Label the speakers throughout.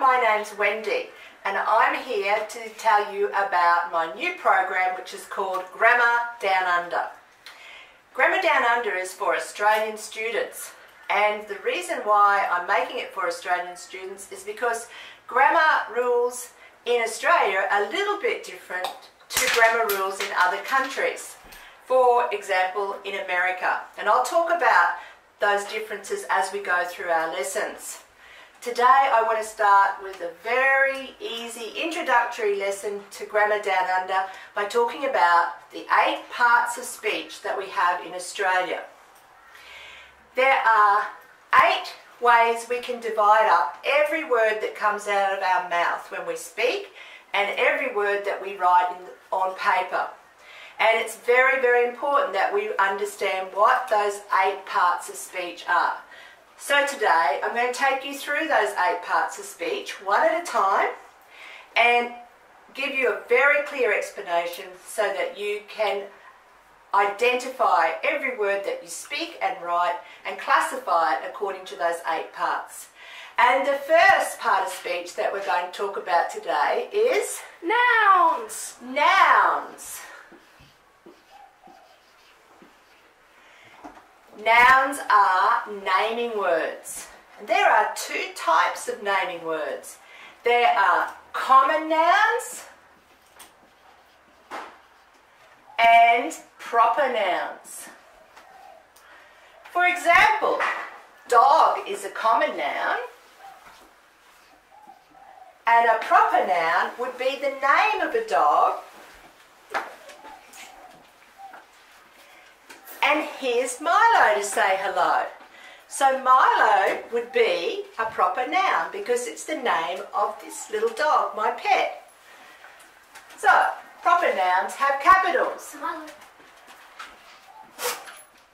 Speaker 1: my name's Wendy and I'm here to tell you about my new program which is called Grammar Down Under. Grammar Down Under is for Australian students, and the reason why I'm making it for Australian students is because grammar rules in Australia are a little bit different to grammar rules in other countries. For example, in America. And I'll talk about those differences as we go through our lessons. Today I want to start with a very easy introductory lesson to Grammar Down Under by talking about the 8 parts of speech that we have in Australia. There are 8 ways we can divide up every word that comes out of our mouth when we speak and every word that we write on paper. And it's very, very important that we understand what those 8 parts of speech are. So today I'm going to take you through those 8 parts of speech one at a time and give you a very clear explanation so that you can identify every word that you speak and write and classify it according to those 8 parts. And the first part of speech that we're going to talk about today is nouns. Nouns. Nouns are naming words. And there are 2 types of naming words. There are common nouns and proper nouns. For example, dog is a common noun, and a proper noun would be the name of a dog. And here's Milo to say hello. So Milo would be a proper noun because it's the name of this little dog, my pet. So, proper nouns have capitals.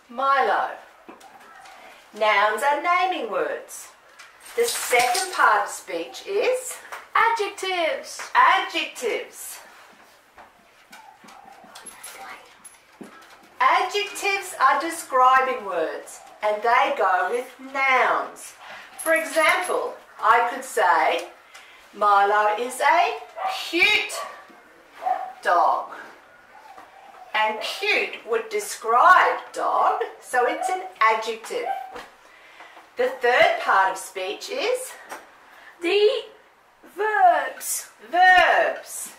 Speaker 1: Milo. Nouns are naming words. The second part of speech is adjectives. Adjectives. Adjectives are describing words and they go with nouns. For example, I could say Milo is a cute dog. And cute would describe dog, so it's an adjective. The third part of speech is the verbs. Verbs.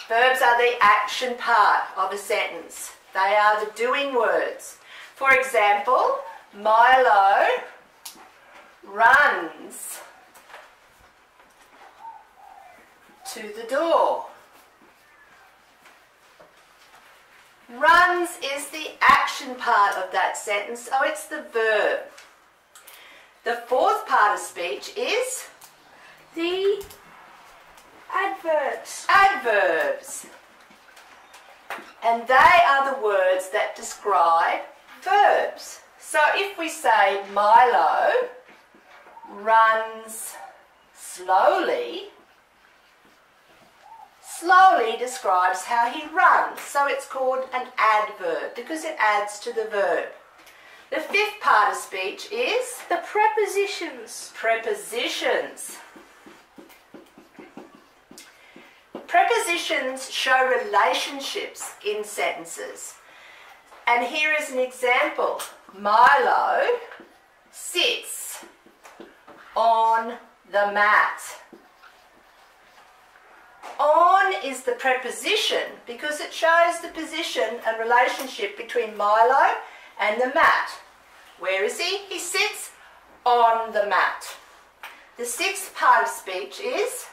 Speaker 1: Verbs are the action part of a sentence. They are the doing words. For example, Milo runs to the door. Runs is the action part of that sentence, so it's the verb. The fourth part of speech is the adverbs. Adverbs. And they are the words that describe verbs. So if we say Milo runs slowly, slowly describes how he runs. So it's called an adverb because it adds to the verb. The fifth part of speech is the prepositions. Prepositions. Prepositions show relationships in sentences. And here is an example. Milo sits on the mat. On is the preposition because it shows the position and relationship between Milo and the mat. Where is he? He sits on the mat. The sixth part of speech is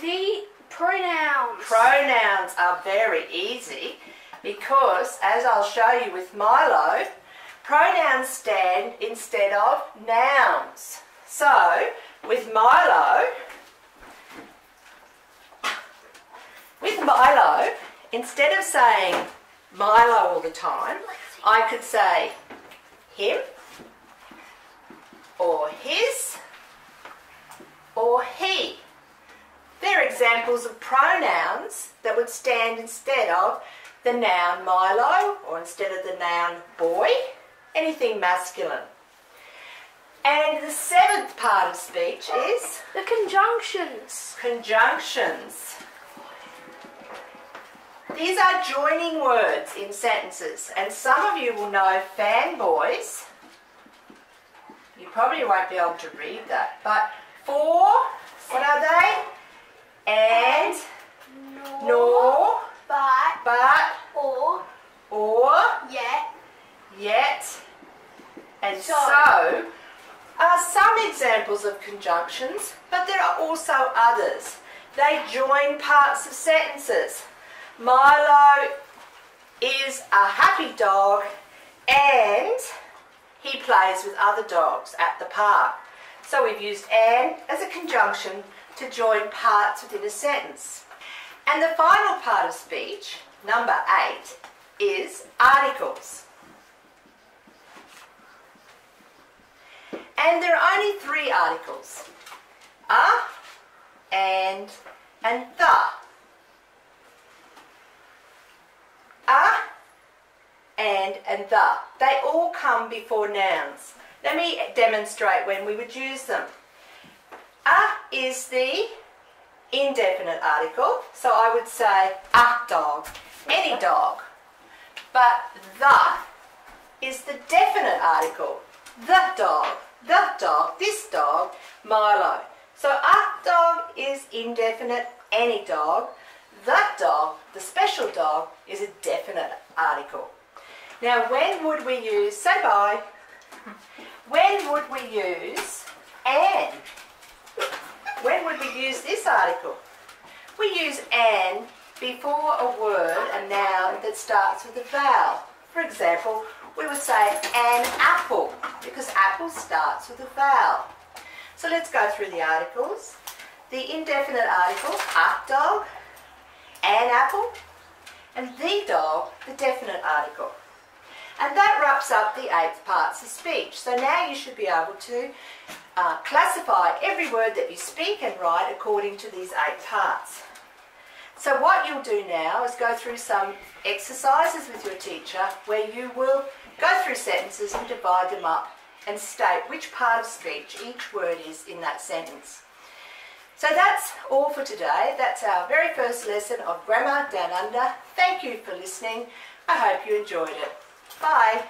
Speaker 1: the pronouns. Pronouns are very easy because, as I'll show you with Milo, pronouns stand instead of nouns. So, with Milo, instead of saying Milo all the time, I could say him, or his, or he. They're examples of pronouns that would stand instead of the noun Milo or instead of the noun boy, anything masculine. And the seventh part of speech is
Speaker 2: The conjunctions.
Speaker 1: conjunctions. These are joining words in sentences, and some of you will know fanboys. You probably won't be able to read that, but for, what are they? And, nor, but, or, yet, and so are some examples of conjunctions, but there are also others. They join parts of sentences. Milo is a happy dog and he plays with other dogs at the park. So we've used and as a conjunction to join parts within a sentence. And the final part of speech, number 8, is articles. And there are only 3 articles. A, and the. A, and the. They all come before nouns. Let me demonstrate when we would use them. A is the indefinite article, so I would say a dog, any dog. But the is the definite article, the dog, this dog, Milo. So a dog is indefinite, any dog. The dog, the special dog, is a definite article. Now when would we use, say bye, when would we use and? When would we use this article? We use an before a word, a noun that starts with a vowel. For example, we would say an apple, because apple starts with a vowel. So let's go through the articles. The indefinite article, a dog, an apple, and the dog, the definite article. And that wraps up the 8 parts of speech. So now you should be able to classify every word that you speak and write according to these 8 parts. So what you'll do now is go through some exercises with your teacher where you will go through sentences and divide them up and state which part of speech each word is in that sentence. So that's all for today. That's our very first lesson of Grammar Down Under. Thank you for listening. I hope you enjoyed it. Bye.